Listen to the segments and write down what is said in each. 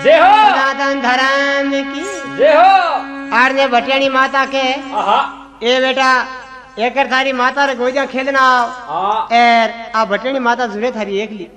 जय हो सनातन धर्म की जय हो। आरने भटियाणी माता के ए बेटा एकर थारी माता रे गोजा खेलना एर आ भटियाणी माता जुड़े थारी एकली।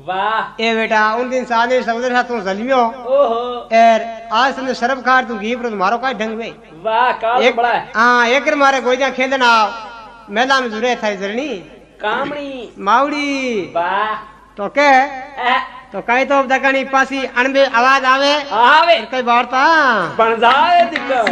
वाह ए बेटा उन दिन साने समुद्र सा तू जलमियो ओहो एर आज तुमने शर्म खार तू घी पर मारो का ढंग वे वाह का बड़ा है। हां एकर मारे गोजा खेलना मेला में जुड़े थारी जरनी कामणी मावड़ी वाह तो के तो कई तो दकनी पासी अणबे आवाज आवे आवे कई वार्ता बन जाए दिक्कत।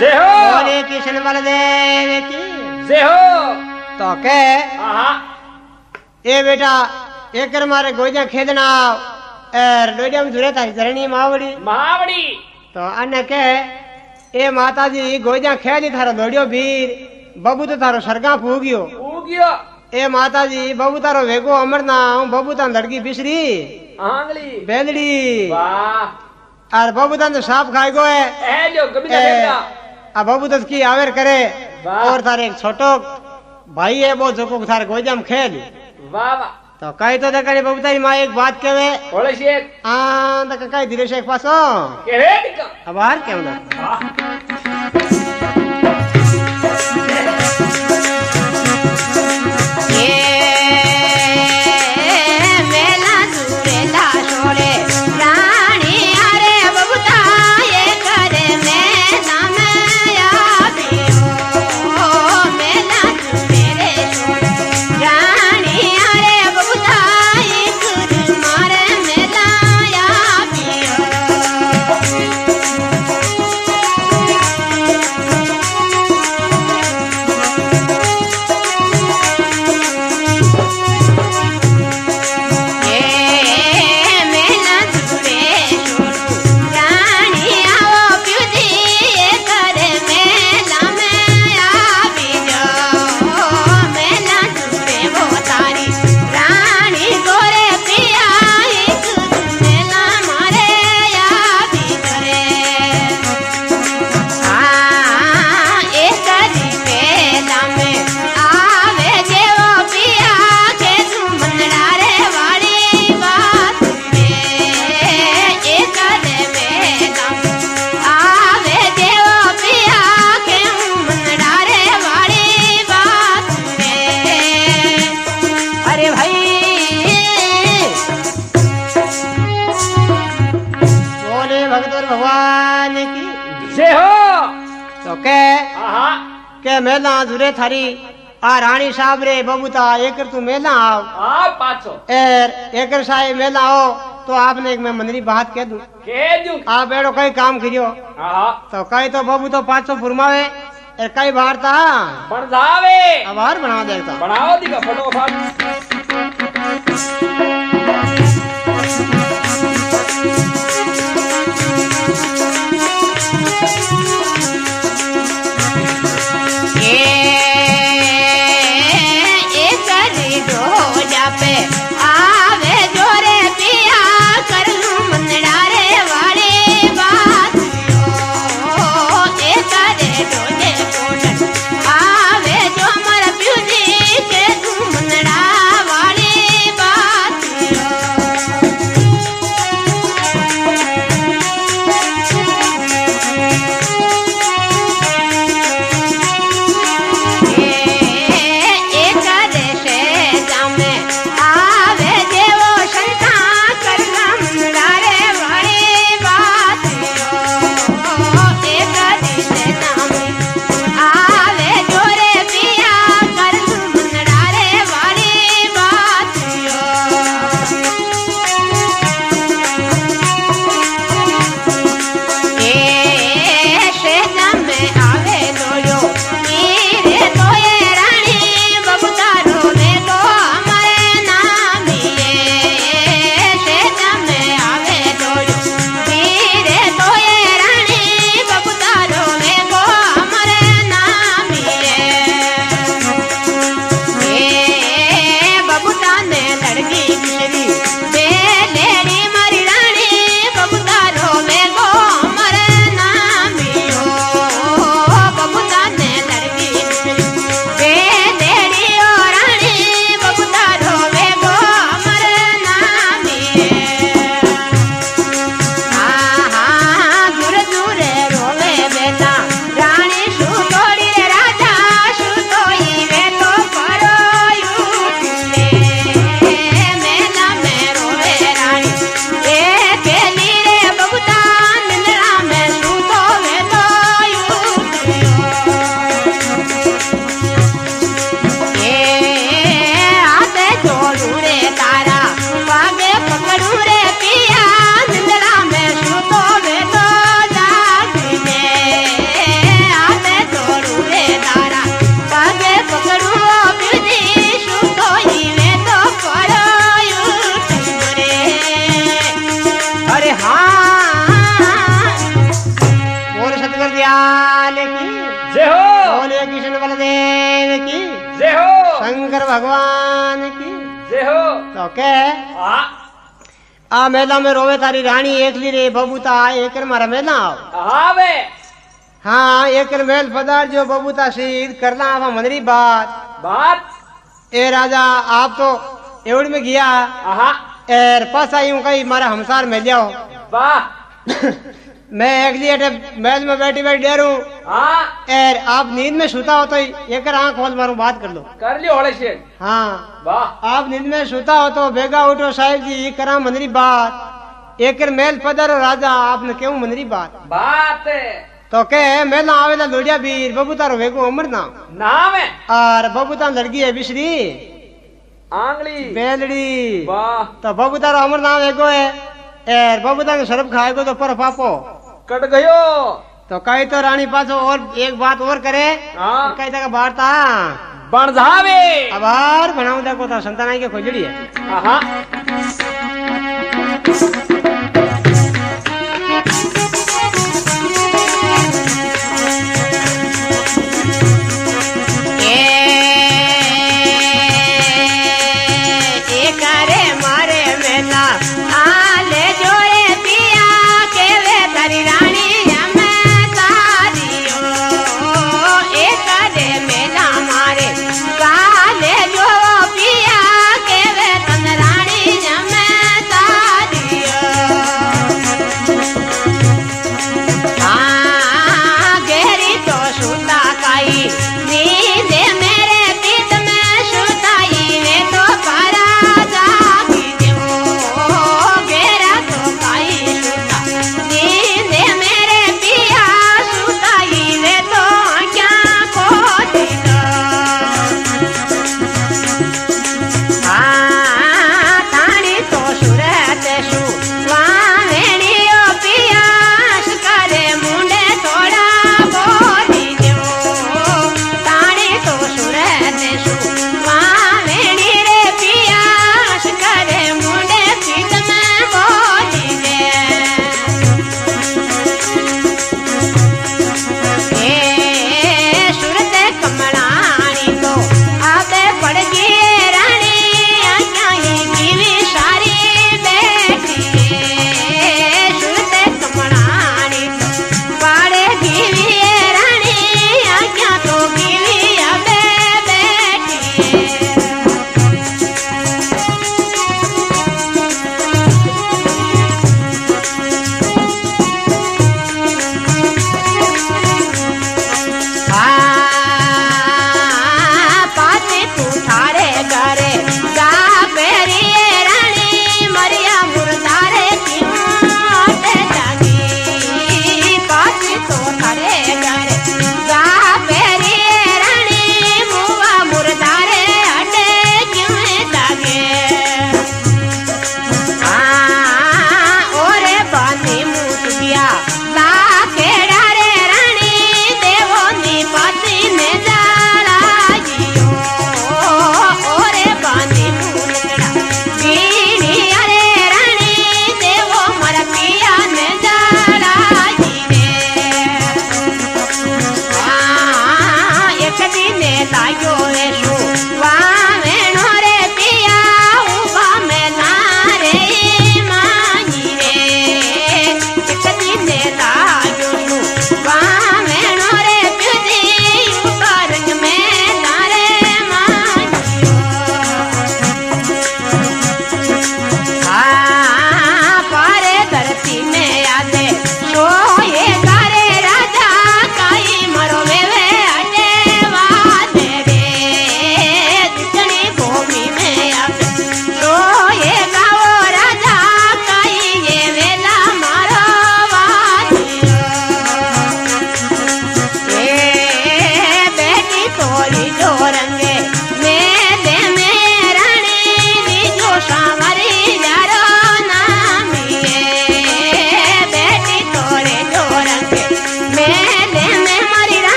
जय हो बोले कृष्ण बलदेव की जय हो। तो के ए बेटा एकर मारे गोजा खेदना एर लोडिया में जुरे थारी जरनी मावड़ी मावड़ी तो अन के ए माताजी गोजा खेदी थारो लोडियो वीर बबू तो थारो सरगा फूगियो ए माताजी बबू तारो वेगो अमरना बबू ता लड़की बिसरी आंगली बेलड़ी वाह और बबू ता तो सांप खाई गो है जो कभी ना अब बबू दस की आवेर करे और तारे एक छोटो भाई है वो जो को थारे गोजाम खेल वाह वाह तो कई तो देखनी बबू तारी माँ एक बात कहवे बोले शेख तो कई धीरे से एक पासो कहवे दिक्का अब बाहर क्यों ना के मेला जुरे थारी आ रानी साहब रे बबूता एकर तू मेला आओ पाछो एर एकर साहे मेला आओ तो आपने एक मैं मंदरी बात कह दूं आप बेड़ो कई काम करियो तो कई तो बबू तो 500 फुरमावे एर कई बार था बनजावे अब बाहर बना देता बनाओ दिखा फटोफट कृष्ण बलदेव की जय हो शंकर भगवान की जय हो तो के हाँ आ मेला में रोवे तारी रानी एकली रे बबूता एक मारा मेला आओ हाँ बे हाँ एक मेल पदार जो बबूता सीध करना आप मनरी बात ए राजा आप तो एवड़ में गया हाँ एर पास आई हूँ कहीं मारा हमसार में जाओ वाह मैं एकली अटे मेल में बैठी बैठी डेरू हाँ एर आप नींद में सोता हो तो एक आंख खोल मारू बात कर लो कर लियो होले शेर हाँ वाह आप नींद में सोता हो तो बेगा उठो साहिब जी करा मनरी बात एक मेल पदर राजा आपने क्यों मनरी बात तो के मेला आवेला लोडिया बीर बबूता रो वेगो अमर नाम है और बबूता लड़की है बिश्री आंगली बेलड़ी वाह तो बबूता रो अमर नाम एगो है एर बबूता ने शरब खाएगो तो पर पापो कट गयो तो कई तो रानी पासो और एक बात और करे हाँ कई तक वार्ता बणधावे आभार बनाऊ देखो तो संतानाई के खोजड़ी है हाँ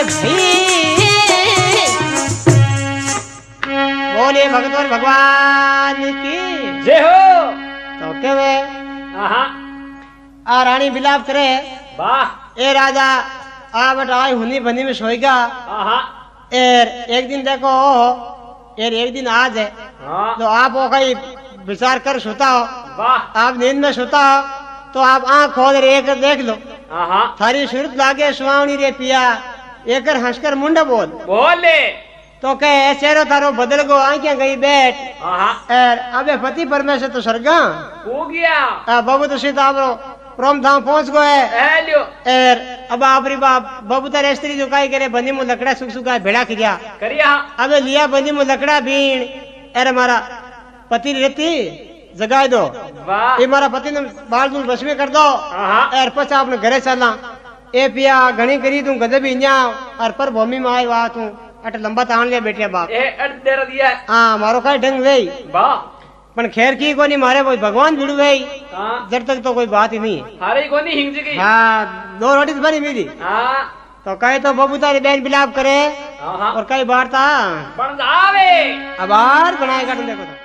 भाई बोले भगवान भगवान की जय हो तो केवे आहा आ रानी बिलाप करे वाह ए राजा आ बट आय हुनी बनी में सोएगा आहा एर एक दिन देखो एर एक दिन आज है हाँ तो आप वो कहीं विचार कर सोता हो वाह आप नींद में सोता हो तो आप आंख खोल रे एक देख लो आहा थारी सूरत लागे सुहावनी रे पिया एकर हंसकर मुंडा बोल बोले तो कहे चेहरो थारो बदल गो आंखें गई बैठ आहा एर अबे पति परमेश्वर तो स्वर्गा हो गया बाबू तो सीता आप प्रोम धाम पहुंच गए हेलो एर अब आपरी बाप बाबू तारे स्त्री जो काई करे बंदी मु लकड़ा सुख सुखा भेड़ा किया करिया अबे लिया बंदी मु लकड़ा बीण एर हमारा पति रहती जगाए दो वाह ये मारा पति ने बाल दूल बस में कर दो आहा एर पचा अपने घरे चलना ए पिया घणी करी तू गदे भी न्या और पर भूमि में आए वा तू अट लंबा तान ले बैठे बाप ए अड़ दे दिया है। हाँ मारो का ढंग वेई वाह पण खैर की कोनी मारे कोई भगवान जुड़ गई हाँ जब तक तो कोई बात ही नहीं है हारे को नहीं हिंग गई हाँ 2 रोटी बनी मेरी हाँ तो कहे तो बबू तारी बहन बिलाप करे आहा और कई बार था बन जावे अब बार बनाएगा तुम देखो तो